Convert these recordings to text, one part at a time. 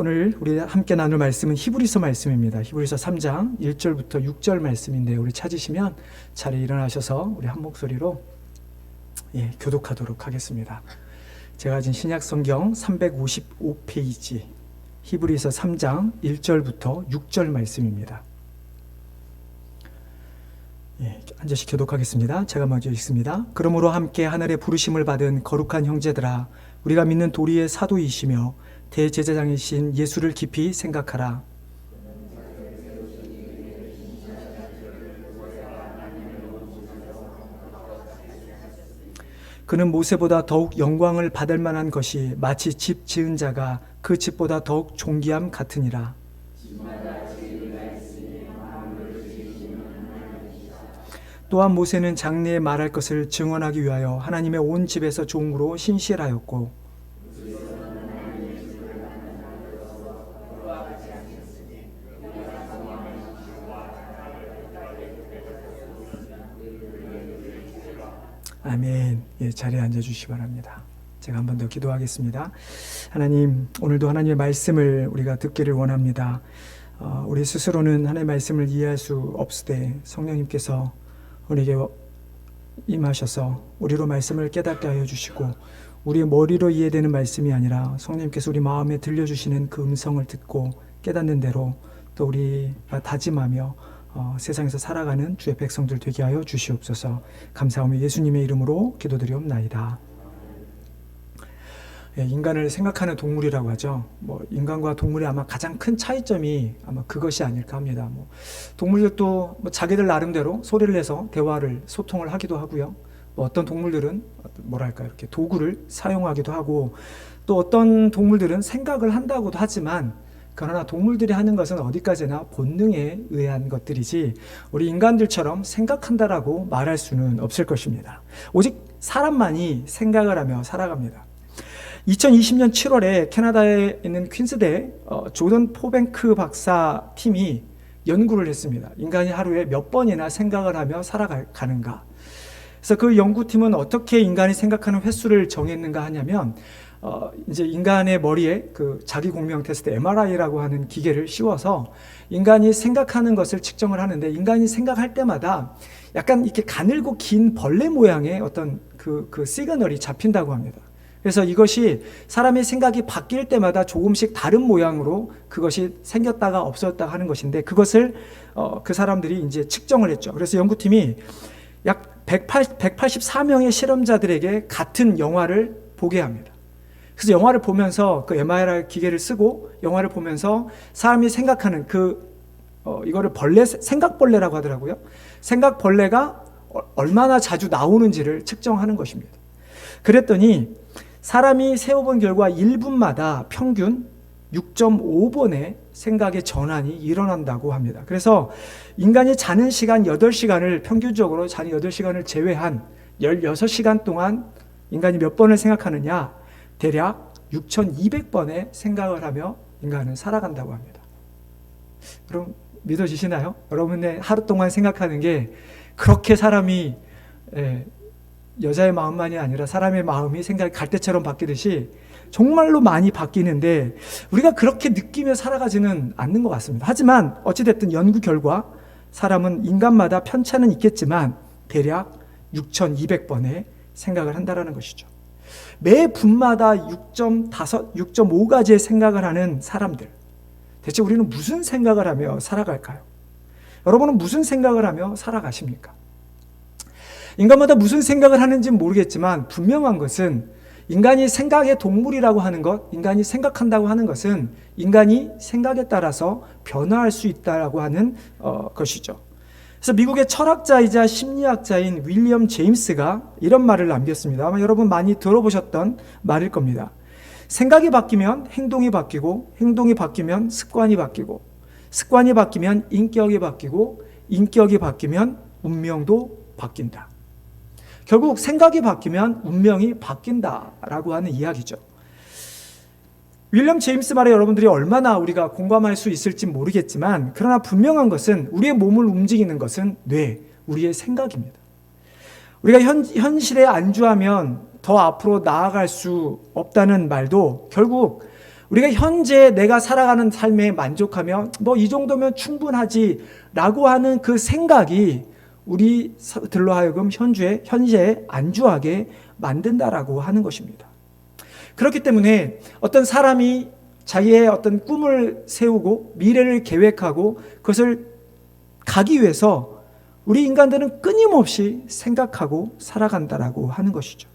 오늘 우리 함께 나눌 말씀은 히브리서 말씀입니다. 히브리서 3장 1절부터 6절 말씀인데 우리 찾으시면 자리에 일어나셔서 우리 한 목소리로 교독하도록 하겠습니다. 제가 가진 신약 성경 355페이지 히브리서 3장 1절부터 6절 말씀입니다. 한 절씩 교독하겠습니다. 제가 먼저 읽습니다. 그러므로 함께 하늘의 부르심을 받은 거룩한 형제들아, 우리가 믿는 도리의 사도이시며 대제사장이신 예수를 깊이 생각하라. 그는 모세보다 더욱 영광을 받을 만한 것이 마치 집 지은 자가 그 집보다 더욱 존귀함 같으니라. 또한 모세는 장래에 말할 것을 증언하기 위하여 하나님의 온 집에서 종으로 신실하였고, 아멘. 자리에 앉아주시기 바랍니다. 제가 한 번 더 기도하겠습니다. 하나님, 오늘도 하나님의 말씀을 우리가 듣기를 원합니다. 우리 스스로는 하나님의 말씀을 이해할 수 없으되 성령님께서 우리에게 임하셔서 우리로 말씀을 깨닫게 하여 주시고, 우리의 머리로 이해되는 말씀이 아니라 성령님께서 우리 마음에 들려주시는 그 음성을 듣고 깨닫는 대로 또 우리가 다짐하며 세상에서 살아가는 주의 백성들 되게 하여 주시옵소서. 감사하며 예수님의 이름으로 기도드리옵나이다. 인간을 생각하는 동물이라고 하죠. 인간과 동물의 아마 가장 큰 차이점이 아마 그것이 아닐까 합니다. 동물들도 자기들 나름대로 소리를 내서 대화를, 소통을 하기도 하고요. 어떤 동물들은 이렇게 도구를 사용하기도 하고, 또 어떤 동물들은 생각을 한다고도 하지만, 그러나 동물들이 하는 것은 어디까지나 본능에 의한 것들이지 우리 인간들처럼 생각한다라고 말할 수는 없을 것입니다. 오직 사람만이 생각을 하며 살아갑니다. 2020년 7월에 캐나다에 있는 퀸스대 조던 포뱅크 박사 팀이 연구를 했습니다. 인간이 하루에 몇 번이나 생각을 하며 살아가는가. 그래서 그 연구팀은 어떻게 인간이 생각하는 횟수를 정했는가 하냐면, 이제 인간의 머리에 그 자기 공명 테스트 MRI라고 하는 기계를 씌워서 인간이 생각하는 것을 측정을 하는데, 인간이 생각할 때마다 약간 이렇게 가늘고 긴 벌레 모양의 어떤 그 시그널이 잡힌다고 합니다. 그래서 이것이 사람의 생각이 바뀔 때마다 조금씩 다른 모양으로 그것이 생겼다가 없어졌다가 하는 것인데, 그것을 그 사람들이 이제 측정을 했죠. 그래서 연구팀이 약 184명의 실험자들에게 같은 영화를 보게 합니다. 그래서 영화를 보면서 그 MRI 기계를 쓰고 영화를 보면서 사람이 생각하는 이거를 생각벌레라고 하더라고요. 생각벌레가 얼마나 자주 나오는지를 측정하는 것입니다. 그랬더니 사람이 세어본 결과 1분마다 평균 6.5번의 생각의 전환이 일어난다고 합니다. 그래서 인간이 자는 시간 8시간을 평균적으로 자는 8시간을 제외한 16시간 동안 인간이 몇 번을 생각하느냐, 대략 6,200번의 생각을 하며 인간은 살아간다고 합니다. 그럼 믿어지시나요? 여러분의 하루 동안 생각하는 게 그렇게 사람이 여자의 마음만이 아니라 사람의 마음이 생각이 갈대처럼 바뀌듯이 정말로 많이 바뀌는데 우리가 그렇게 느끼며 살아가지는 않는 것 같습니다. 하지만 어찌됐든 연구 결과 사람은 인간마다 편차는 있겠지만 대략 6,200번의 생각을 한다는 것이죠. 매 분마다 6.5가지의 생각을 하는 사람들, 대체 우리는 무슨 생각을 하며 살아갈까요? 여러분은 무슨 생각을 하며 살아가십니까? 인간마다 무슨 생각을 하는지는 모르겠지만 분명한 것은 인간이 생각의 동물이라고 하는 것, 인간이 생각한다고 하는 것은 인간이 생각에 따라서 변화할 수 있다고 하는 것이죠. 그래서 미국의 철학자이자 심리학자인 윌리엄 제임스가 이런 말을 남겼습니다. 아마 여러분 많이 들어보셨던 말일 겁니다. 생각이 바뀌면 행동이 바뀌고, 행동이 바뀌면 습관이 바뀌고, 습관이 바뀌면 인격이 바뀌고, 인격이 바뀌면 운명도 바뀐다. 결국 생각이 바뀌면 운명이 바뀐다라고 하는 이야기죠. 윌리엄 제임스 말에 여러분들이 얼마나 우리가 공감할 수 있을지 모르겠지만, 그러나 분명한 것은 우리의 몸을 움직이는 것은 우리의 생각입니다. 우리가 현실에 안주하면 더 앞으로 나아갈 수 없다는 말도 결국 우리가 현재 내가 살아가는 삶에 만족하면 뭐 이 정도면 충분하지 라고 하는 그 생각이 우리들로 하여금 현재에 안주하게 만든다라고 하는 것입니다. 그렇기 때문에 어떤 사람이 자기의 어떤 꿈을 세우고 미래를 계획하고 그것을 가기 위해서 우리 인간들은 끊임없이 생각하고 살아간다라고 하는 것이죠.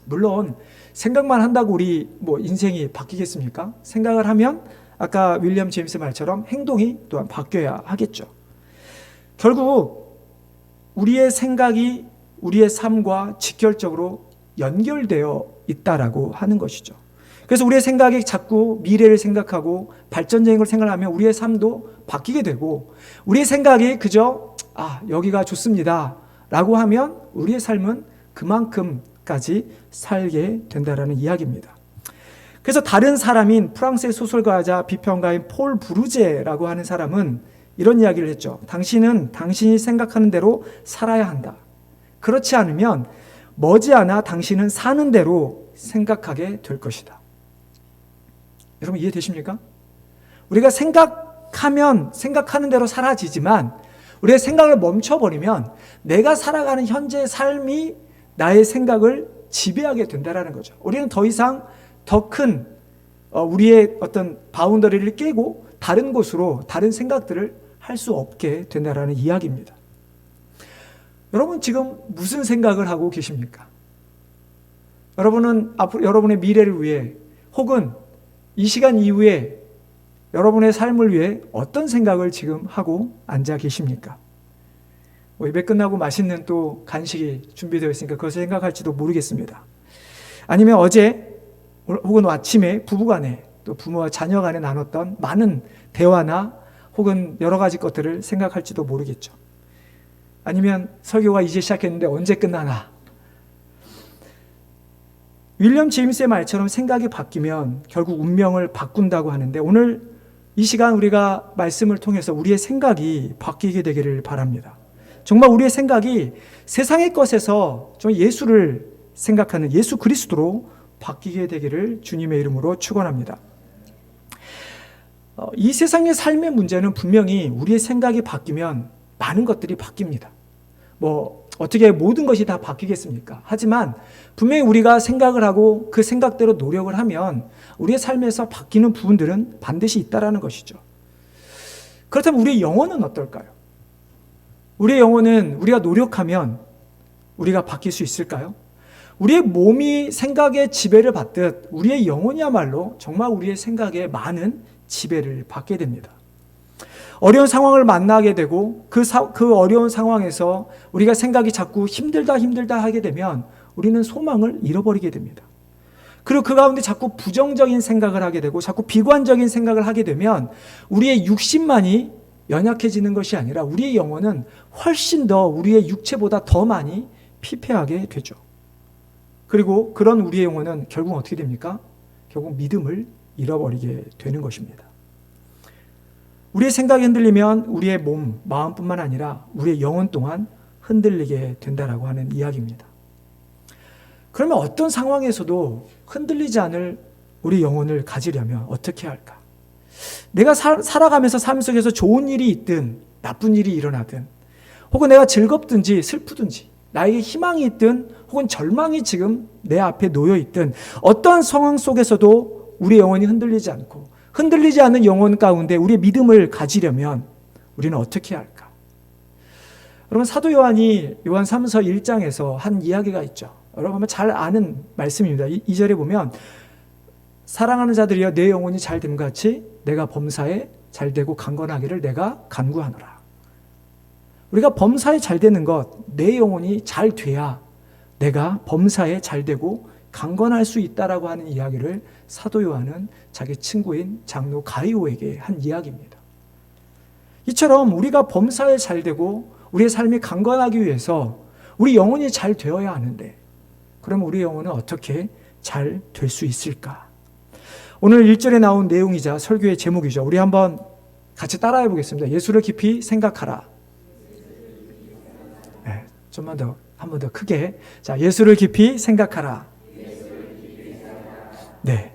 물론 생각만 한다고 우리 인생이 바뀌겠습니까? 생각을 하면 아까 윌리엄 제임스 말처럼 행동이 또한 바뀌어야 하겠죠. 결국 우리의 생각이 우리의 삶과 직결적으로 연결되어 있다라고 하는 것이죠. 그래서 우리의 생각이 자꾸 미래를 생각하고 발전적인 걸 생각하면 우리의 삶도 바뀌게 되고, 우리의 생각이 그저 여기가 좋습니다 라고 하면 우리의 삶은 그만큼까지 살게 된다라는 이야기입니다. 그래서 다른 사람인 프랑스의 소설가이자 비평가인 폴 브루제라고 하는 사람은 이런 이야기를 했죠. 당신은 당신이 생각하는 대로 살아야 한다. 그렇지 않으면 머지않아 당신은 사는 대로 생각하게 될 것이다. 여러분 이해되십니까? 우리가 생각하는 대로 사라지지만 우리의 생각을 멈춰버리면 내가 살아가는 현재의 삶이 나의 생각을 지배하게 된다는 거죠. 우리는 더 이상 더 큰 우리의 어떤 바운더리를 깨고 다른 곳으로 다른 생각들을 할 수 없게 된다는 이야기입니다. 여러분 지금 무슨 생각을 하고 계십니까? 여러분은 앞으로 여러분의 미래를 위해 혹은 이 시간 이후에 여러분의 삶을 위해 어떤 생각을 지금 하고 앉아 계십니까? 예배 끝나고 맛있는 또 간식이 준비되어 있으니까 그것을 생각할지도 모르겠습니다. 아니면 어제 혹은 아침에 부부간에 또 부모와 자녀 간에 나눴던 많은 대화나 혹은 여러 가지 것들을 생각할지도 모르겠죠. 아니면 설교가 이제 시작했는데 언제 끝나나. 윌리엄 제임스의 말처럼 생각이 바뀌면 결국 운명을 바꾼다고 하는데, 오늘 이 시간 우리가 말씀을 통해서 우리의 생각이 바뀌게 되기를 바랍니다. 정말 우리의 생각이 세상의 것에서 좀 예수를 생각하는 예수 그리스도로 바뀌게 되기를 주님의 이름으로 축원합니다. 이 세상의 삶의 문제는 분명히 우리의 생각이 바뀌면 많은 것들이 바뀝니다. 어떻게 모든 것이 다 바뀌겠습니까? 하지만 분명히 우리가 생각을 하고 그 생각대로 노력을 하면 우리의 삶에서 바뀌는 부분들은 반드시 있다라는 것이죠. 그렇다면 우리의 영혼은 어떨까요? 우리의 영혼은 우리가 노력하면 우리가 바뀔 수 있을까요? 우리의 몸이 생각의 지배를 받듯 우리의 영혼이야말로 정말 우리의 생각에 많은 지배를 받게 됩니다. 어려운 상황을 만나게 되고 그 어려운 상황에서 우리가 생각이 자꾸 힘들다 하게 되면 우리는 소망을 잃어버리게 됩니다. 그리고 그 가운데 자꾸 부정적인 생각을 하게 되고 자꾸 비관적인 생각을 하게 되면 우리의 육신만이 연약해지는 것이 아니라 우리의 영혼은 훨씬 더 우리의 육체보다 더 많이 피폐하게 되죠. 그리고 그런 우리의 영혼은 결국 어떻게 됩니까? 결국 믿음을 잃어버리게 되는 것입니다. 우리의 생각이 흔들리면 우리의 몸, 마음뿐만 아니라 우리의 영혼 또한 흔들리게 된다라고 하는 이야기입니다. 그러면 어떤 상황에서도 흔들리지 않을 우리 영혼을 가지려면 어떻게 할까? 내가 살아가면서 삶 속에서 좋은 일이 있든 나쁜 일이 일어나든 혹은 내가 즐겁든지 슬프든지 나에게 희망이 있든 혹은 절망이 지금 내 앞에 놓여 있든 어떠한 상황 속에서도 우리 영혼이 흔들리지 않고 흔들리지 않는 영혼 가운데 우리의 믿음을 가지려면 우리는 어떻게 할까? 여러분 사도 요한이 요한 3서 1장에서 한 이야기가 있죠. 여러분 잘 아는 말씀입니다. 2절에 보면 사랑하는 자들이여 내 영혼이 잘 됨 같이 내가 범사에 잘 되고 강건하기를 내가 간구하노라. 우리가 범사에 잘 되는 것, 내 영혼이 잘 돼야 내가 범사에 잘 되고 강건할 수 있다라고 하는 이야기를 사도 요한은 자기 친구인 장로 가이오에게 한 이야기입니다. 이처럼 우리가 범사에 잘 되고 우리의 삶이 강건하기 위해서 우리 영혼이 잘 되어야 하는데 그럼 우리 영혼은 어떻게 잘 될 수 있을까? 오늘 1절에 나온 내용이자 설교의 제목이죠. 우리 한번 같이 따라해 보겠습니다. 예수를 깊이 생각하라. 네, 좀만 더, 한 번 더 크게. 자, 예수를 깊이 생각하라. 네.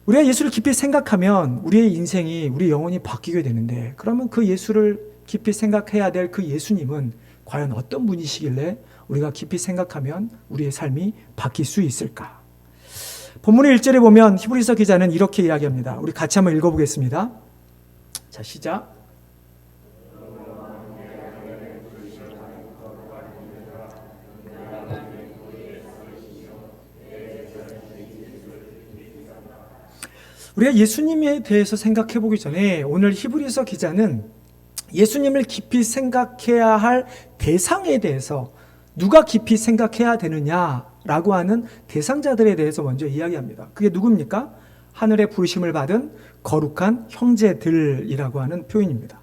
우리가 예수를 깊이 생각하면 우리의 인생이, 우리 영혼이 바뀌게 되는데, 그러면 그 예수를 깊이 생각해야 될 그 예수님은 과연 어떤 분이시길래 우리가 깊이 생각하면 우리의 삶이 바뀔 수 있을까? 본문의 1절에 보면 히브리서 기자는 이렇게 이야기합니다. 우리 같이 한번 읽어보겠습니다. 자, 시작. 우리가 예수님에 대해서 생각해 보기 전에 오늘 히브리서 기자는 예수님을 깊이 생각해야 할 대상에 대해서, 누가 깊이 생각해야 되느냐라고 하는 대상자들에 대해서 먼저 이야기합니다. 그게 누굽니까? 하늘의 부르심을 받은 거룩한 형제들이라고 하는 표현입니다.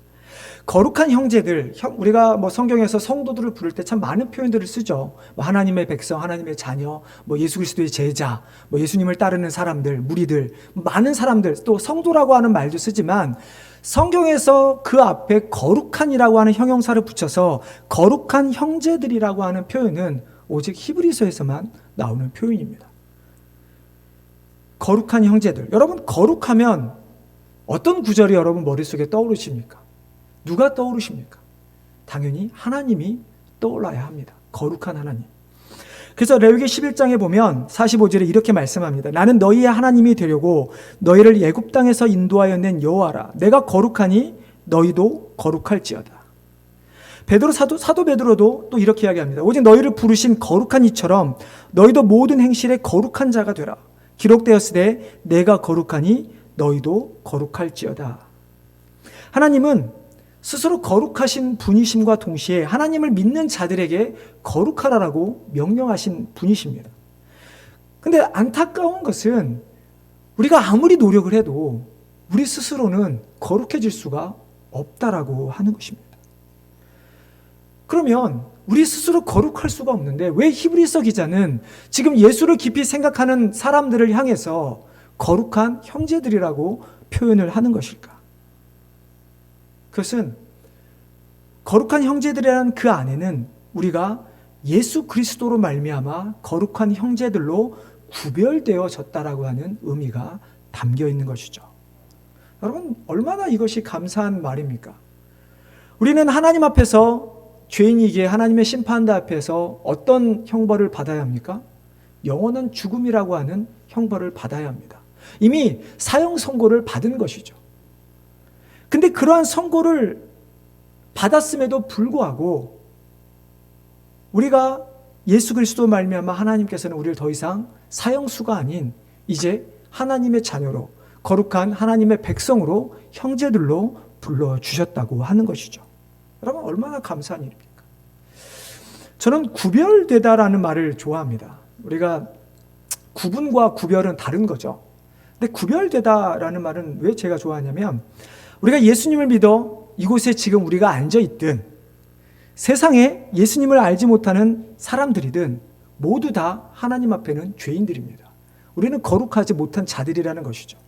거룩한 형제들, 우리가 성경에서 성도들을 부를 때 참 많은 표현들을 쓰죠. 하나님의 백성, 하나님의 자녀, 예수 그리스도의 제자, 예수님을 따르는 사람들, 무리들, 많은 사람들, 또 성도라고 하는 말도 쓰지만 성경에서 그 앞에 거룩한이라고 하는 형용사를 붙여서 거룩한 형제들이라고 하는 표현은 오직 히브리서에서만 나오는 표현입니다. 거룩한 형제들. 여러분, 거룩하면 어떤 구절이 여러분 머릿속에 떠오르십니까? 누가 떠오르십니까? 당연히 하나님이 떠올라야 합니다. 거룩한 하나님. 그래서 레위기 11장에 보면 45절에 이렇게 말씀합니다. 나는 너희의 하나님이 되려고 너희를 애굽 땅에서 인도하여 낸 여호와라. 내가 거룩하니 너희도 거룩할지어다. 사도 베드로도 또 이렇게 이야기합니다. 오직 너희를 부르신 거룩한 이처럼 너희도 모든 행실에 거룩한 자가 되라. 기록되었으되 내가 거룩하니 너희도 거룩할지어다. 하나님은 스스로 거룩하신 분이심과 동시에 하나님을 믿는 자들에게 거룩하라라고 명령하신 분이십니다. 근데 안타까운 것은 우리가 아무리 노력을 해도 우리 스스로는 거룩해질 수가 없다라고 하는 것입니다. 그러면 우리 스스로 거룩할 수가 없는데 왜 히브리서 기자는 지금 예수를 깊이 생각하는 사람들을 향해서 거룩한 형제들이라고 표현을 하는 것일까? 그것은 거룩한 형제들이라는 그 안에는 우리가 예수 그리스도로 말미암아 거룩한 형제들로 구별되어졌다라고 하는 의미가 담겨 있는 것이죠. 여러분, 얼마나 이것이 감사한 말입니까? 우리는 하나님 앞에서 죄인이기에 하나님의 심판대 앞에서 어떤 형벌을 받아야 합니까? 영원한 죽음이라고 하는 형벌을 받아야 합니다. 이미 사형 선고를 받은 것이죠. 근데 그러한 선고를 받았음에도 불구하고 우리가 예수 그리스도 말미암아 하나님께서는 우리를 더 이상 사형수가 아닌 이제 하나님의 자녀로, 거룩한 하나님의 백성으로, 형제들로 불러주셨다고 하는 것이죠. 여러분, 얼마나 감사한 일입니까? 저는 구별되다라는 말을 좋아합니다. 우리가 구분과 구별은 다른 거죠. 근데 구별되다라는 말은 왜 제가 좋아하냐면 우리가 예수님을 믿어 이곳에 지금 우리가 앉아있든 세상에 예수님을 알지 못하는 사람들이든 모두 다 하나님 앞에는 죄인들입니다. 우리는 거룩하지 못한 자들이라는 것이죠.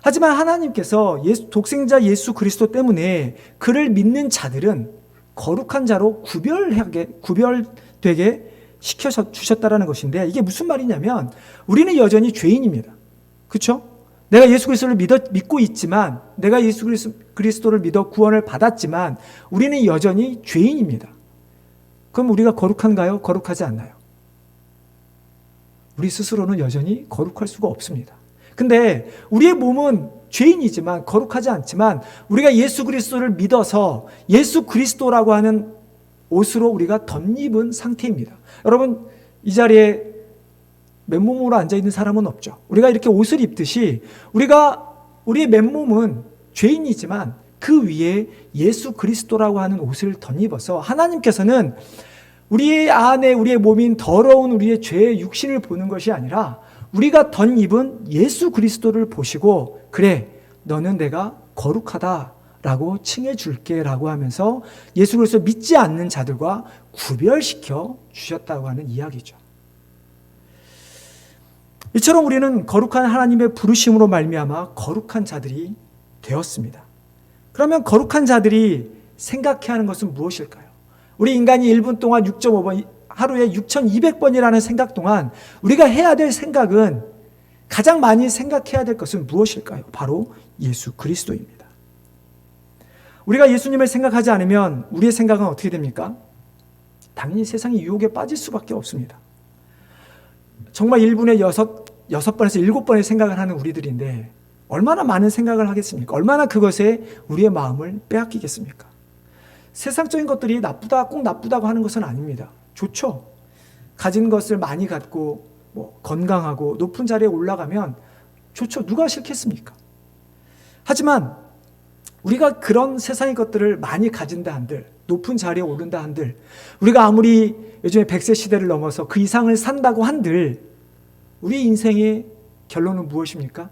하지만 하나님께서 독생자 예수 그리스도 때문에 그를 믿는 자들은 거룩한 자로 구별되게 시켜주셨다는 것인데 이게 무슨 말이냐면 우리는 여전히 죄인입니다. 그렇죠? 내가 예수 그리스도를 믿고 있지만, 내가 예수 그리스도를 믿어 구원을 받았지만 우리는 여전히 죄인입니다. 그럼 우리가 거룩한가요? 거룩하지 않나요? 우리 스스로는 여전히 거룩할 수가 없습니다. 근데 우리의 몸은 죄인이지만 거룩하지 않지만 우리가 예수 그리스도를 믿어서 예수 그리스도라고 하는 옷으로 우리가 덧입은 상태입니다. 여러분, 이 자리에 맨몸으로 앉아있는 사람은 없죠. 우리가 이렇게 옷을 입듯이 우리의 맨몸은 죄인이지만 그 위에 예수 그리스도라고 하는 옷을 덧입어서 하나님께서는 우리의 안에 우리의 몸인 더러운 우리의 죄의 육신을 보는 것이 아니라 우리가 덧입은 예수 그리스도를 보시고 그래, 너는 내가 거룩하다라고 칭해줄게 라고 하면서 예수 그리스도 믿지 않는 자들과 구별시켜 주셨다고 하는 이야기죠. 이처럼 우리는 거룩한 하나님의 부르심으로 말미암아 거룩한 자들이 되었습니다. 그러면 거룩한 자들이 생각해야 하는 것은 무엇일까요? 우리 인간이 1분 동안 6.5번, 하루에 6,200번이라는 생각 동안 우리가 해야 될 생각은 가장 많이 생각해야 될 것은 무엇일까요? 바로 예수 그리스도입니다. 우리가 예수님을 생각하지 않으면 우리의 생각은 어떻게 됩니까? 당연히 세상의 유혹에 빠질 수밖에 없습니다. 정말 1분에 6번에서 7번의 생각을 하는 우리들인데 얼마나 많은 생각을 하겠습니까? 얼마나 그것에 우리의 마음을 빼앗기겠습니까? 세상적인 것들이 나쁘다, 꼭 나쁘다고 하는 것은 아닙니다. 좋죠. 가진 것을 많이 갖고 건강하고 높은 자리에 올라가면 좋죠. 누가 싫겠습니까? 하지만 우리가 그런 세상의 것들을 많이 가진다 한들, 높은 자리에 오른다 한들, 우리가 아무리 요즘에 100세 시대를 넘어서 그 이상을 산다고 한들 우리 인생의 결론은 무엇입니까?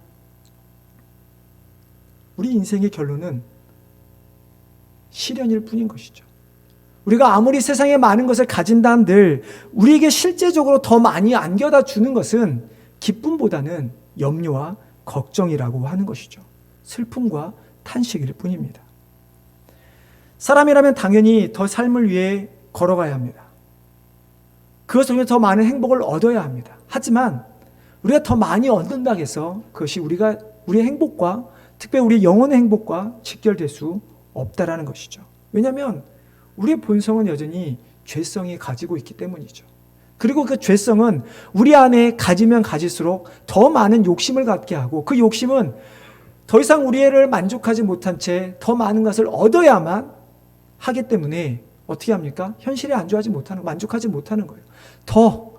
우리 인생의 결론은 시련일 뿐인 것이죠. 우리가 아무리 세상에 많은 것을 가진다 한들 우리에게 실제적으로 더 많이 안겨다 주는 것은 기쁨보다는 염려와 걱정이라고 하는 것이죠. 슬픔과 탄식일 뿐입니다. 사람이라면 당연히 더 삶을 위해 걸어가야 합니다. 그것을 통해 더 많은 행복을 얻어야 합니다. 하지만 우리가 더 많이 얻는다고 해서 그것이 우리의 행복과 특별히 우리의 영혼의 행복과 직결될 수 없다라는 것이죠. 왜냐하면 우리의 본성은 여전히 죄성이 가지고 있기 때문이죠. 그리고 그 죄성은 우리 안에 가지면 가질수록 더 많은 욕심을 갖게 하고 그 욕심은 더 이상 우리를 만족하지 못한 채 더 많은 것을 얻어야만 하기 때문에 어떻게 합니까? 현실에 만족하지 못하는 거예요. 더.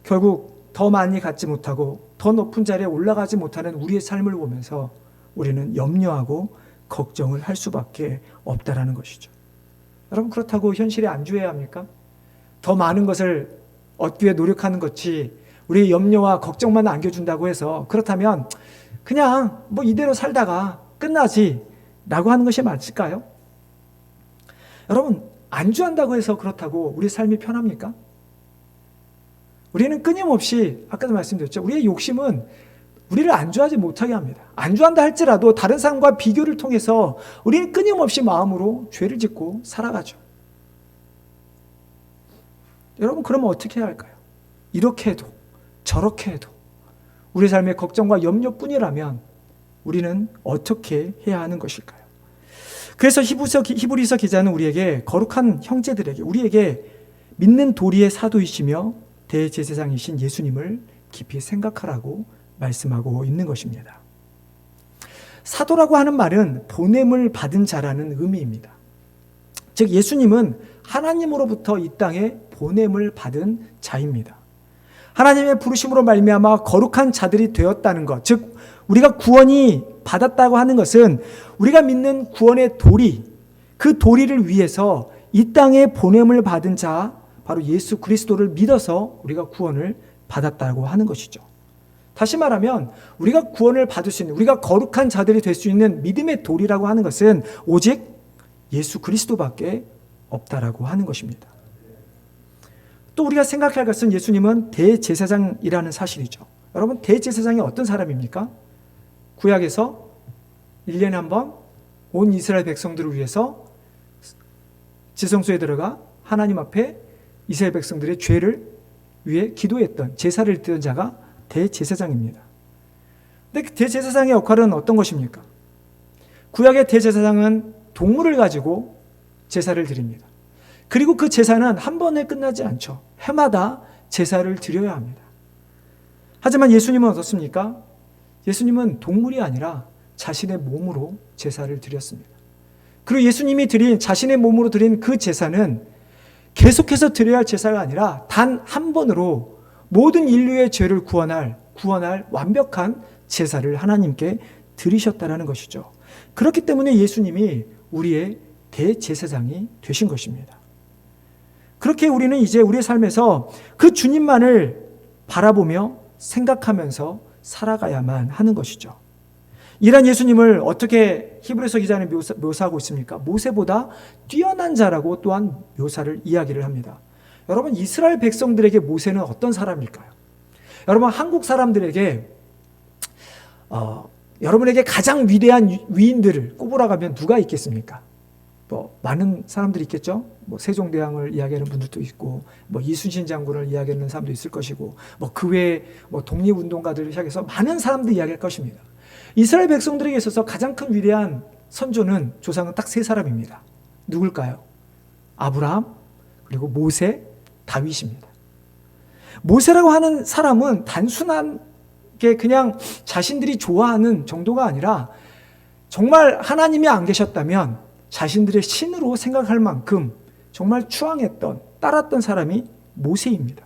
결국 더 많이 갖지 못하고 더 높은 자리에 올라가지 못하는 우리의 삶을 보면서 우리는 염려하고 걱정을 할 수밖에 없다라는 것이죠. 여러분, 그렇다고 현실에 안주해야 합니까? 더 많은 것을 얻기 위해 노력하는 것이 우리의 염려와 걱정만 안겨준다고 해서 그렇다면 그냥 이대로 살다가 끝나지 라고 하는 것이 맞을까요? 여러분, 안주한다고 해서 그렇다고 우리 삶이 편합니까? 우리는 끊임없이 아까도 말씀드렸죠. 우리의 욕심은 우리를 안주하지 못하게 합니다. 안주한다 할지라도 다른 사람과 비교를 통해서 우리는 끊임없이 마음으로 죄를 짓고 살아가죠. 여러분, 그러면 어떻게 해야 할까요? 이렇게 해도 저렇게 해도 우리 삶의 걱정과 염려뿐이라면 우리는 어떻게 해야 하는 것일까요? 그래서 히브리서 기자는 우리에게 거룩한 형제들에게 우리에게 믿는 도리의 사도이시며 대제사장이신 예수님을 깊이 생각하라고 말씀하고 있는 것입니다. 사도라고 하는 말은 보냄을 받은 자라는 의미입니다. 즉 예수님은 하나님으로부터 이 땅에 보냄을 받은 자입니다. 하나님의 부르심으로 말미암아 거룩한 자들이 되었다는 것, 즉 우리가 구원이 받았다고 하는 것은 우리가 믿는 구원의 도리, 그 도리를 위해서 이 땅에 보냄을 받은 자, 바로 예수 그리스도를 믿어서 우리가 구원을 받았다고 하는 것이죠. 다시 말하면 우리가 구원을 받을 수 있는, 우리가 거룩한 자들이 될 수 있는 믿음의 도리라고 하는 것은 오직 예수 그리스도밖에 없다라고 하는 것입니다. 또 우리가 생각할 것은 예수님은 대제사장이라는 사실이죠. 여러분, 대제사장이 어떤 사람입니까? 구약에서 1년에 한 번 온 이스라엘 백성들을 위해서 지성소에 들어가 하나님 앞에 이스라엘 백성들의 죄를 위해 기도했던, 제사를 드렸던 자가 대제사장입니다. 근데 그 대제사장의 역할은 어떤 것입니까? 구약의 대제사장은 동물을 가지고 제사를 드립니다. 그리고 그 제사는 한 번에 끝나지 않죠. 해마다 제사를 드려야 합니다. 하지만 예수님은 어떻습니까? 예수님은 동물이 아니라 자신의 몸으로 제사를 드렸습니다. 그리고 예수님이 드린, 자신의 몸으로 드린 그 제사는 계속해서 드려야 할 제사가 아니라 단 한 번으로 모든 인류의 죄를 구원할 완벽한 제사를 하나님께 드리셨다는 것이죠. 그렇기 때문에 예수님이 우리의 대제사장이 되신 것입니다. 그렇게 우리는 이제 우리의 삶에서 그 주님만을 바라보며 생각하면서 살아가야만 하는 것이죠. 이런 예수님을 어떻게 히브리서 기자는 묘사하고 있습니까? 모세보다 뛰어난 자라고 또한 묘사를 이야기를 합니다. 여러분, 이스라엘 백성들에게 모세는 어떤 사람일까요? 여러분, 한국 사람들에게 여러분에게 가장 위대한 위인들을 꼽으라고 하면 누가 있겠습니까? 뭐 많은 사람들이 있겠죠. 뭐 세종대왕을 이야기하는 분들도 있고, 뭐 이순신 장군을 이야기하는 사람도 있을 것이고, 뭐 그 외에 뭐 독립운동가들을 시작해서 많은 사람들이 이야기할 것입니다. 이스라엘 백성들에게 있어서 가장 큰 위대한 선조는, 조상은 딱 세 사람입니다. 누굴까요? 아브라함, 그리고 모세, 다윗입니다. 모세라고 하는 사람은 단순한 게 그냥 자신들이 좋아하는 정도가 아니라, 정말 하나님이 안 계셨다면 자신들의 신으로 생각할 만큼 정말 추앙했던, 따랐던 사람이 모세입니다.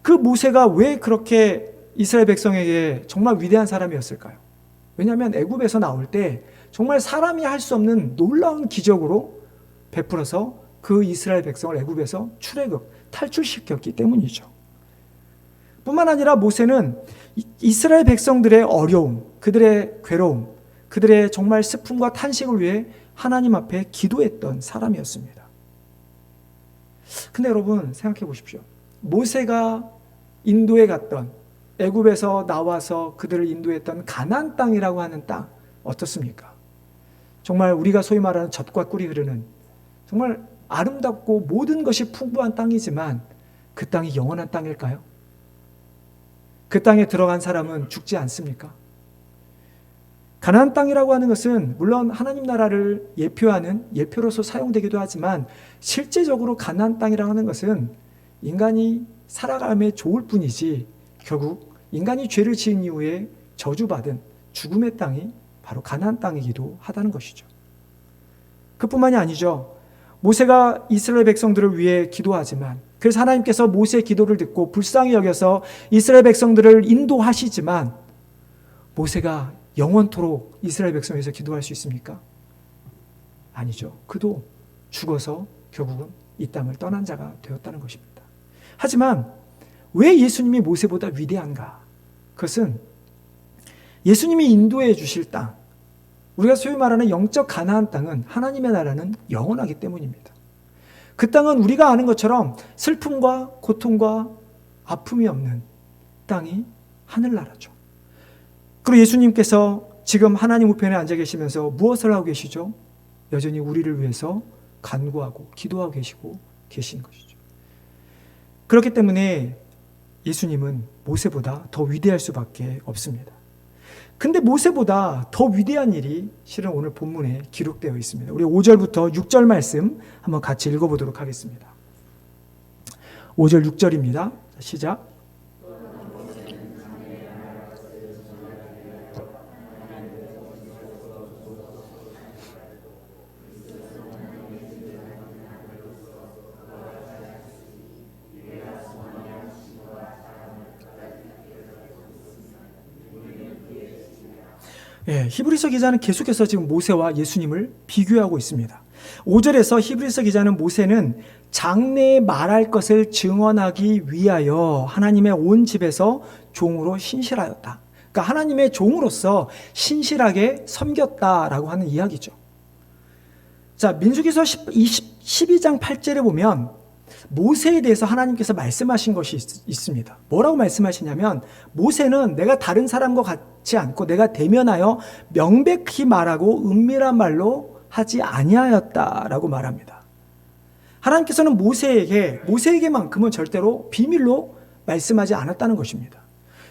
그 모세가 왜 그렇게 이스라엘 백성에게 정말 위대한 사람이었을까요? 왜냐하면 애굽에서 나올 때 정말 사람이 할 수 없는 놀라운 기적으로 베풀어서 그 이스라엘 백성을 애굽에서 탈출시켰기 때문이죠. 뿐만 아니라 모세는 이스라엘 백성들의 어려움, 그들의 괴로움, 그들의 정말 슬픔과 탄식을 위해 하나님 앞에 기도했던 사람이었습니다. 근데 여러분 생각해 보십시오. 모세가 인도에 갔던, 애굽에서 나와서 그들을 인도했던 가나안 땅이라고 하는 땅 어떻습니까? 정말 우리가 소위 말하는 젖과 꿀이 흐르는 정말 아름답고 모든 것이 풍부한 땅이지만 그 땅이 영원한 땅일까요? 그 땅에 들어간 사람은 죽지 않습니까? 가나안 땅이라고 하는 것은 물론 하나님 나라를 예표하는 예표로서 사용되기도 하지만, 실제적으로 가나안 땅이라고 하는 것은 인간이 살아감에 좋을 뿐이지 결국 인간이 죄를 지은 이후에 저주받은 죽음의 땅이 바로 가나안 땅이기도 하다는 것이죠. 그뿐만이 아니죠. 모세가 이스라엘 백성들을 위해 기도하지만, 그래서 하나님께서 모세의 기도를 듣고 불쌍히 여겨서 이스라엘 백성들을 인도하시지만, 모세가 영원토록 이스라엘 백성에서 기도할 수 있습니까? 아니죠. 그도 죽어서 결국은 이 땅을 떠난 자가 되었다는 것입니다. 하지만 왜 예수님이 모세보다 위대한가? 그것은 예수님이 인도해 주실 땅, 우리가 소위 말하는 영적 가나안 땅은, 하나님의 나라는 영원하기 때문입니다. 그 땅은 우리가 아는 것처럼 슬픔과 고통과 아픔이 없는 땅이 하늘나라죠. 그리고 예수님께서 지금 하나님 우편에 앉아 계시면서 무엇을 하고 계시죠? 여전히 우리를 위해서 간구하고 기도하고 계신 것이죠. 그렇기 때문에 예수님은 모세보다 더 위대할 수밖에 없습니다. 근데 모세보다 더 위대한 일이 실은 오늘 본문에 기록되어 있습니다. 우리 5절부터 6절 말씀 한번 같이 읽어보도록 하겠습니다. 5절 6절입니다. 시작. 히브리서 기자는 계속해서 지금 모세와 예수님을 비교하고 있습니다. 5절에서 히브리서 기자는 모세는 장래에 말할 것을 증언하기 위하여 하나님의 온 집에서 종으로 신실하였다. 그러니까 하나님의 종으로서 신실하게 섬겼다라고 하는 이야기죠. 자, 민수기서 12장 8절에 보면 모세에 대해서 하나님께서 말씀하신 것이 있습니다. 뭐라고 말씀하시냐면, 모세는 내가 다른 사람과 같지 않고 내가 대면하여 명백히 말하고 은밀한 말로 하지 아니하였다라고 말합니다. 하나님께서는 모세에게만큼은 절대로 비밀로 말씀하지 않았다는 것입니다.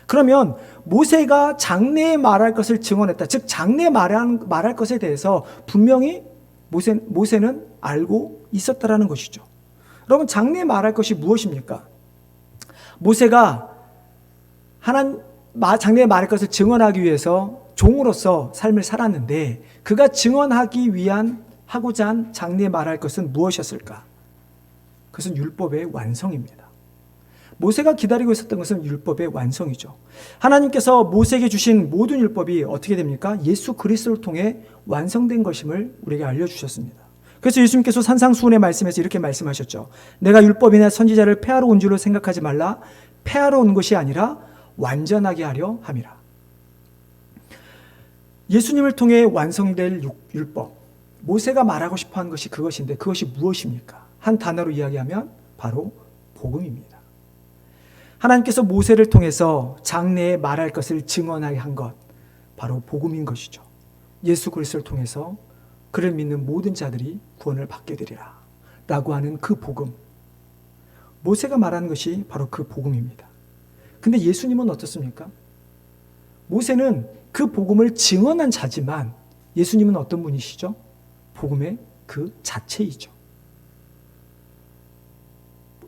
그러면 모세가 장래에 말할 것을 증언했다. 즉 장래에 말할 것에 대해서 분명히 모세는 알고 있었다라는 것이죠. 여러분, 장래에 말할 것이 무엇입니까? 모세가 장래에 말할 것을 증언하기 위해서 종으로서 삶을 살았는데, 그가 증언하기 위한 하고자 한 장래에 말할 것은 무엇이었을까? 그것은 율법의 완성입니다. 모세가 기다리고 있었던 것은 율법의 완성이죠. 하나님께서 모세에게 주신 모든 율법이 어떻게 됩니까? 예수 그리스도를 통해 완성된 것임을 우리에게 알려주셨습니다. 그래서 예수님께서 산상수훈의 말씀에서 이렇게 말씀하셨죠. 내가 율법이나 선지자를 폐하러 온 줄로 생각하지 말라. 폐하러 온 것이 아니라 완전하게 하려 함이라. 예수님을 통해 완성될 율법, 모세가 말하고 싶어한 것이 그것인데, 그것이 무엇입니까? 한 단어로 이야기하면 바로 복음입니다. 하나님께서 모세를 통해서 장래에 말할 것을 증언하게 한 것, 바로 복음인 것이죠. 예수 그리스도를 통해서 그를 믿는 모든 자들이 구원을 받게 되리라 라고 하는 그 복음, 모세가 말하는 것이 바로 그 복음입니다. 근데 예수님은 어떻습니까? 모세는 그 복음을 증언한 자지만 예수님은 어떤 분이시죠? 복음의 그 자체이죠.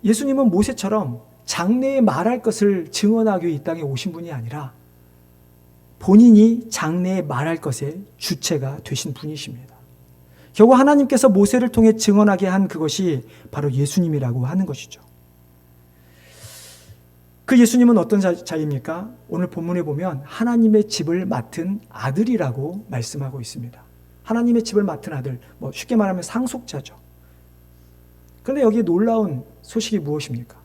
예수님은 모세처럼 장래에 말할 것을 증언하기 위해 이 땅에 오신 분이 아니라 본인이 장래에 말할 것의 주체가 되신 분이십니다. 결국 하나님께서 모세를 통해 증언하게 한 그것이 바로 예수님이라고 하는 것이죠. 그 예수님은 어떤 자입니까? 오늘 본문에 보면 하나님의 집을 맡은 아들이라고 말씀하고 있습니다. 하나님의 집을 맡은 아들, 쉽게 말하면 상속자죠. 그런데 여기에 놀라운 소식이 무엇입니까?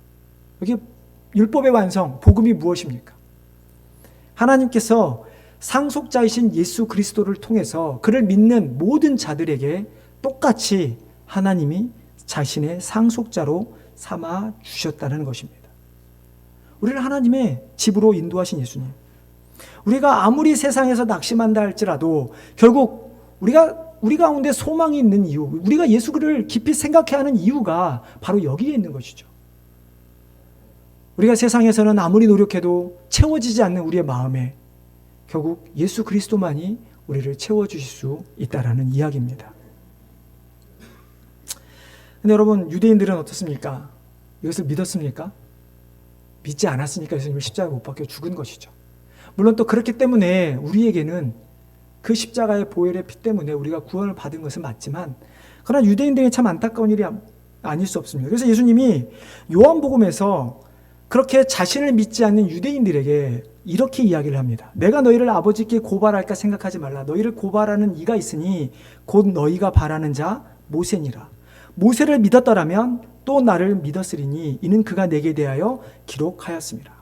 여기 율법의 완성, 복음이 무엇입니까? 하나님께서 상속자이신 예수 그리스도를 통해서 그를 믿는 모든 자들에게 똑같이 하나님이 자신의 상속자로 삼아 주셨다는 것입니다. 우리를 하나님의 집으로 인도하신 예수님. 우리가 아무리 세상에서 낙심한다 할지라도 결국 우리 가운데 소망이 있는 이유, 우리가 예수를 깊이 생각해야 하는 이유가 바로 여기에 있는 것이죠. 우리가 세상에서는 아무리 노력해도 채워지지 않는 우리의 마음에 결국 예수 그리스도만이 우리를 채워주실 수 있다라는 이야기입니다. 근데 여러분, 유대인들은 어떻습니까? 이것을 믿었습니까? 믿지 않았으니까 예수님을 십자가에 못 박혀 죽은 것이죠. 물론 또 그렇기 때문에 우리에게는 그 십자가의 보혈의 피 때문에 우리가 구원을 받은 것은 맞지만, 그러나 유대인들이 참 안타까운 일이 아닐 수 없습니다. 그래서 예수님이 요한복음에서 그렇게 자신을 믿지 않는 유대인들에게 이렇게 이야기를 합니다. 내가 너희를 아버지께 고발할까 생각하지 말라. 너희를 고발하는 이가 있으니 곧 너희가 바라는 자 모세니라. 모세를 믿었더라면 또 나를 믿었으리니 이는 그가 내게 대하여 기록하였습니다.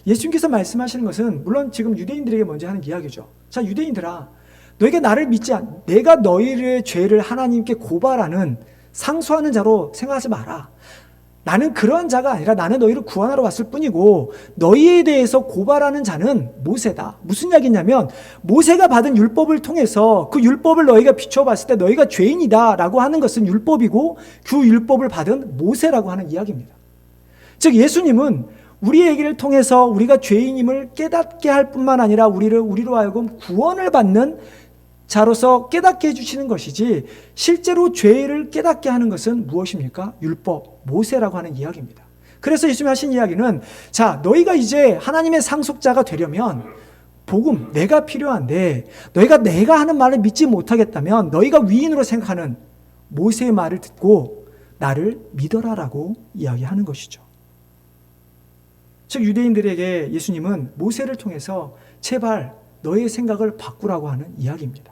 예수님께서 말씀하시는 것은 물론 지금 유대인들에게 먼저 하는 이야기죠. 자, 유대인들아, 너희가 나를 믿지 않, 내가 너희의 죄를 하나님께 고발하는 상소하는 자로 생각하지 마라. 나는 그런 자가 아니라 나는 너희를 구원하러 왔을 뿐이고 너희에 대해서 고발하는 자는 모세다. 무슨 이야기냐면 모세가 받은 율법을 통해서 그 율법을 너희가 비춰봤을 때 너희가 죄인이다 라고 하는 것은 율법이고 그 율법을 받은 모세라고 하는 이야기입니다. 즉 예수님은 우리에게를 통해서 우리가 죄인임을 깨닫게 할 뿐만 아니라 우리로 하여금 구원을 받는 자로서 깨닫게 해주시는 것이지 실제로 죄를 깨닫게 하는 것은 무엇입니까? 율법, 모세라고 하는 이야기입니다. 그래서 예수님이 하신 이야기는 자, 너희가 이제 하나님의 상속자가 되려면 복음, 내가 필요한데 너희가 내가 하는 말을 믿지 못하겠다면 너희가 위인으로 생각하는 모세의 말을 듣고 나를 믿어라라고 이야기하는 것이죠. 즉 유대인들에게 예수님은 모세를 통해서 제발 너희의 생각을 바꾸라고 하는 이야기입니다.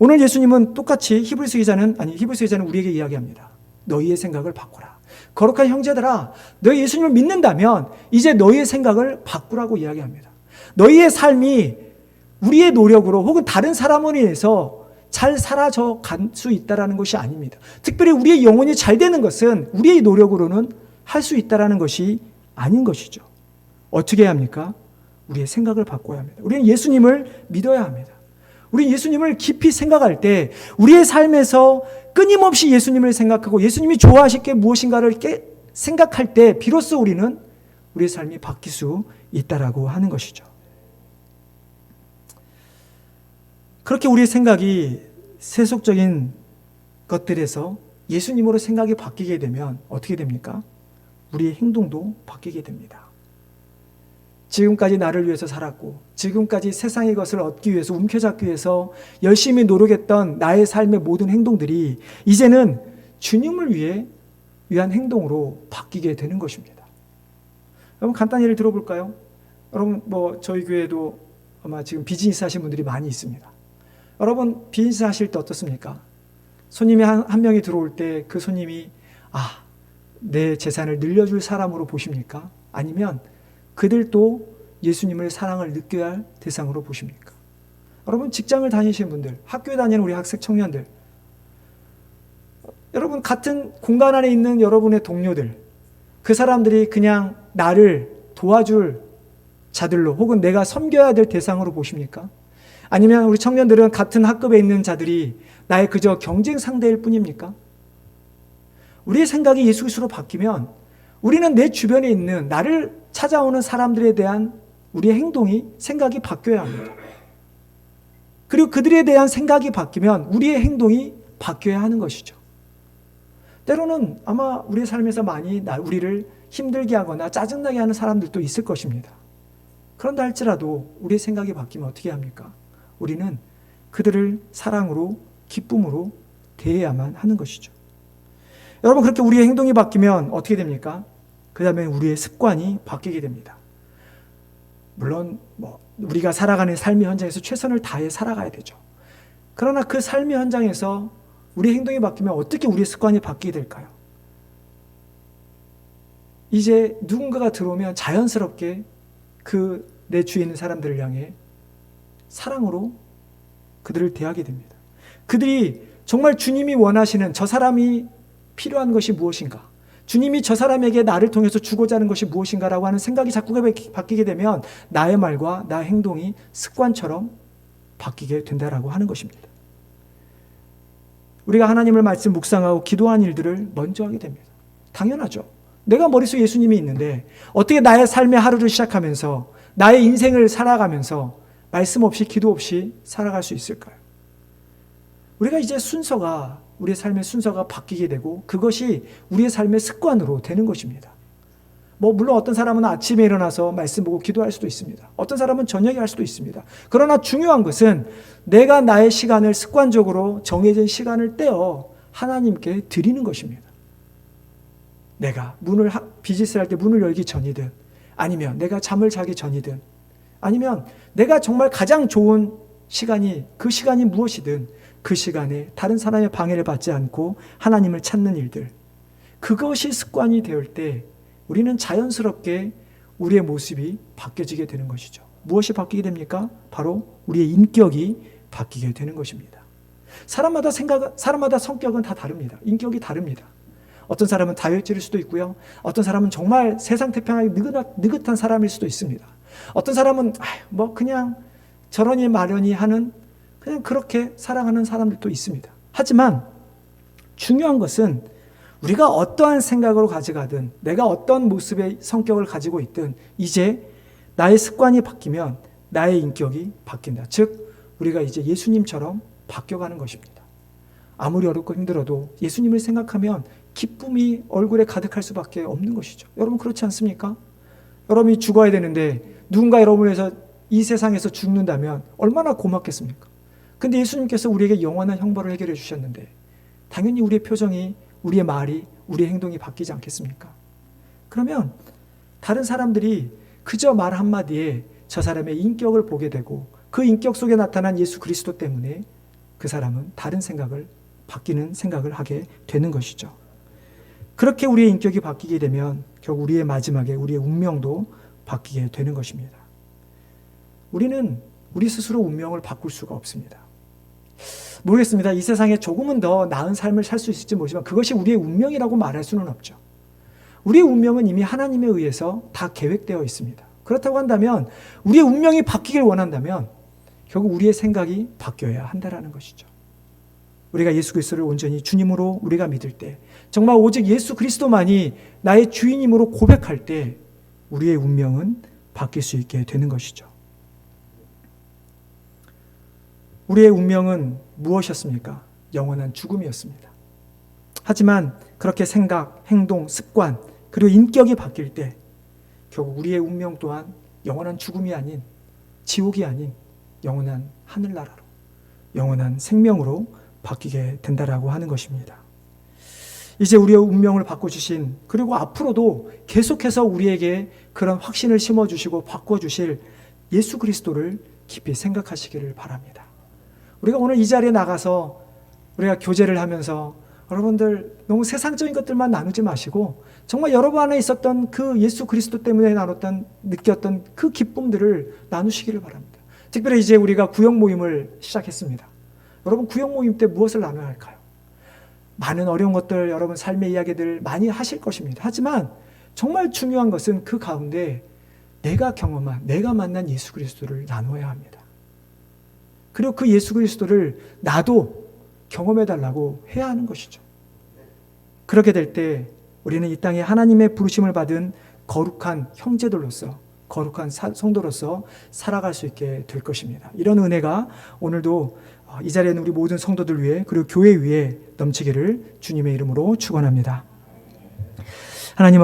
오늘 예수님은 똑같이 히브리서 기자는 우리에게 이야기합니다. 너희의 생각을 바꾸라. 거룩한 형제들아, 너희 예수님을 믿는다면 이제 너희의 생각을 바꾸라고 이야기합니다. 너희의 삶이 우리의 노력으로 혹은 다른 사람으로 인해서 잘 사라져 갈 수 있다는 것이 아닙니다. 특별히 우리의 영혼이 잘 되는 것은 우리의 노력으로는 할 수 있다는 것이 아닌 것이죠. 어떻게 해야 합니까? 우리의 생각을 바꿔야 합니다. 우리는 예수님을 믿어야 합니다. 우리 예수님을 깊이 생각할 때 우리의 삶에서 끊임없이 예수님을 생각하고 예수님이 좋아하실 게 무엇인가를 생각할 때 비로소 우리는 우리의 삶이 바뀔 수 있다라고 하는 것이죠. 그렇게 우리의 생각이 세속적인 것들에서 예수님으로 생각이 바뀌게 되면 어떻게 됩니까? 우리의 행동도 바뀌게 됩니다. 지금까지 나를 위해서 살았고 지금까지 세상의 것을 얻기 위해서 움켜잡기 위해서 열심히 노력했던 나의 삶의 모든 행동들이 이제는 주님을 위한 행동으로 바뀌게 되는 것입니다. 여러분 간단히 예를 들어볼까요? 여러분 저희 교회도 아마 지금 비즈니스 하시는 분들이 많이 있습니다. 여러분 비즈니스 하실 때 어떻습니까? 손님이 한 명이 들어올 때 그 손님이 내 재산을 늘려줄 사람으로 보십니까? 아니면 그들도 예수님의 사랑을 느껴야 할 대상으로 보십니까? 여러분 직장을 다니시는 분들, 학교에 다니는 우리 학생 청년들, 여러분 같은 공간 안에 있는 여러분의 동료들, 그 사람들이 그냥 나를 도와줄 자들로 혹은 내가 섬겨야 될 대상으로 보십니까? 아니면 우리 청년들은 같은 학급에 있는 자들이 나의 그저 경쟁 상대일 뿐입니까? 우리의 생각이 예수 그리스도로 바뀌면 우리는 내 주변에 있는 나를 찾아오는 사람들에 대한 우리의 행동이, 생각이 바뀌어야 합니다. 그리고 그들에 대한 생각이 바뀌면 우리의 행동이 바뀌어야 하는 것이죠. 때로는 아마 우리의 삶에서 많이 우리를 힘들게 하거나 짜증나게 하는 사람들도 있을 것입니다. 그런다 할지라도 우리의 생각이 바뀌면 어떻게 합니까? 우리는 그들을 사랑으로, 기쁨으로 대해야만 하는 것이죠. 여러분, 그렇게 우리의 행동이 바뀌면 어떻게 됩니까? 그 다음에 우리의 습관이 바뀌게 됩니다. 물론 우리가 살아가는 삶의 현장에서 최선을 다해 살아가야 되죠. 그러나 그 삶의 현장에서 우리의 행동이 바뀌면 어떻게 우리의 습관이 바뀌게 될까요? 이제 누군가가 들어오면 자연스럽게 그 내 주위에 있는 사람들을 향해 사랑으로 그들을 대하게 됩니다. 그들이 정말 주님이 원하시는 저 사람이 필요한 것이 무엇인가? 주님이 저 사람에게 나를 통해서 주고자 하는 것이 무엇인가라고 하는 생각이 자꾸 바뀌게 되면 나의 말과 나의 행동이 습관처럼 바뀌게 된다라고 하는 것입니다. 우리가 하나님을 말씀 묵상하고 기도한 일들을 먼저 하게 됩니다. 당연하죠. 내가 머릿속에 예수님이 있는데 어떻게 나의 삶의 하루를 시작하면서 나의 인생을 살아가면서 말씀 없이 기도 없이 살아갈 수 있을까요? 우리가 이제 우리의 삶의 순서가 바뀌게 되고 그것이 우리의 삶의 습관으로 되는 것입니다. 물론 어떤 사람은 아침에 일어나서 말씀 보고 기도할 수도 있습니다. 어떤 사람은 저녁에 할 수도 있습니다. 그러나 중요한 것은 내가 나의 시간을 습관적으로 정해진 시간을 떼어 하나님께 드리는 것입니다. 내가 비즈니스를 할 때 문을 열기 전이든 아니면 내가 잠을 자기 전이든 아니면 내가 정말 가장 좋은 시간이 그 시간이 무엇이든 그 시간에 다른 사람의 방해를 받지 않고 하나님을 찾는 일들, 그것이 습관이 되올 때 우리는 자연스럽게 우리의 모습이 바뀌어지게 되는 것이죠. 무엇이 바뀌게 됩니까? 바로 우리의 인격이 바뀌게 되는 것입니다. 사람마다 성격은 다 다릅니다. 인격이 다릅니다. 어떤 사람은 다혈질일 수도 있고요. 어떤 사람은 정말 세상 태평하게 느긋한 사람일 수도 있습니다. 어떤 사람은 그냥 저러니 마려니 하는 그냥 그렇게 살아가는 사람들도 있습니다. 하지만 중요한 것은 우리가 어떠한 생각으로 가져가든 내가 어떤 모습의 성격을 가지고 있든 이제 나의 습관이 바뀌면 나의 인격이 바뀐다. 즉 우리가 이제 예수님처럼 바뀌어가는 것입니다. 아무리 어렵고 힘들어도 예수님을 생각하면 기쁨이 얼굴에 가득할 수밖에 없는 것이죠. 여러분 그렇지 않습니까? 여러분이 죽어야 되는데 누군가 여러분을 위해서 이 세상에서 죽는다면 얼마나 고맙겠습니까? 근데 예수님께서 우리에게 영원한 형벌을 해결해 주셨는데 당연히 우리의 표정이, 우리의 말이, 우리의 행동이 바뀌지 않겠습니까? 그러면 다른 사람들이 그저 말 한마디에 저 사람의 인격을 보게 되고 그 인격 속에 나타난 예수 그리스도 때문에 그 사람은 바뀌는 생각을 하게 되는 것이죠. 그렇게 우리의 인격이 바뀌게 되면 결국 우리의 마지막에 우리의 운명도 바뀌게 되는 것입니다. 우리는 우리 스스로 운명을 바꿀 수가 없습니다. 모르겠습니다. 이 세상에 조금은 더 나은 삶을 살 수 있을지 모르지만 그것이 우리의 운명이라고 말할 수는 없죠. 우리의 운명은 이미 하나님에 의해서 다 계획되어 있습니다. 그렇다고 한다면 우리의 운명이 바뀌길 원한다면 결국 우리의 생각이 바뀌어야 한다는 것이죠. 우리가 예수 그리스도를 온전히 주님으로 우리가 믿을 때 정말 오직 예수 그리스도만이 나의 주인임으로 고백할 때 우리의 운명은 바뀔 수 있게 되는 것이죠. 우리의 운명은 무엇이었습니까? 영원한 죽음이었습니다. 하지만 그렇게 생각, 행동, 습관 그리고 인격이 바뀔 때 결국 우리의 운명 또한 영원한 죽음이 아닌 지옥이 아닌 영원한 하늘나라로 영원한 생명으로 바뀌게 된다라고 하는 것입니다. 이제 우리의 운명을 바꿔주신 그리고 앞으로도 계속해서 우리에게 그런 확신을 심어주시고 바꿔주실 예수 그리스도를 깊이 생각하시기를 바랍니다. 우리가 오늘 이 자리에 나가서 우리가 교제를 하면서 여러분들 너무 세상적인 것들만 나누지 마시고 정말 여러분 안에 있었던 그 예수 그리스도 때문에 느꼈던 그 기쁨들을 나누시기를 바랍니다. 특별히 이제 우리가 구역 모임을 시작했습니다. 여러분 구역 모임 때 무엇을 나눠야 할까요? 많은 어려운 것들, 여러분 삶의 이야기들 많이 하실 것입니다. 하지만 정말 중요한 것은 그 가운데 내가 만난 예수 그리스도를 나눠야 합니다. 그리고 그 예수 그리스도를 나도 경험해 달라고 해야 하는 것이죠. 그렇게 될 때 우리는 이 땅에 하나님의 부르심을 받은 거룩한 형제들로서, 거룩한 성도로서 살아갈 수 있게 될 것입니다. 이런 은혜가 오늘도 이 자리에 있는 우리 모든 성도들 위해, 그리고 교회 위에 넘치기를 주님의 이름으로 축원합니다. 하나님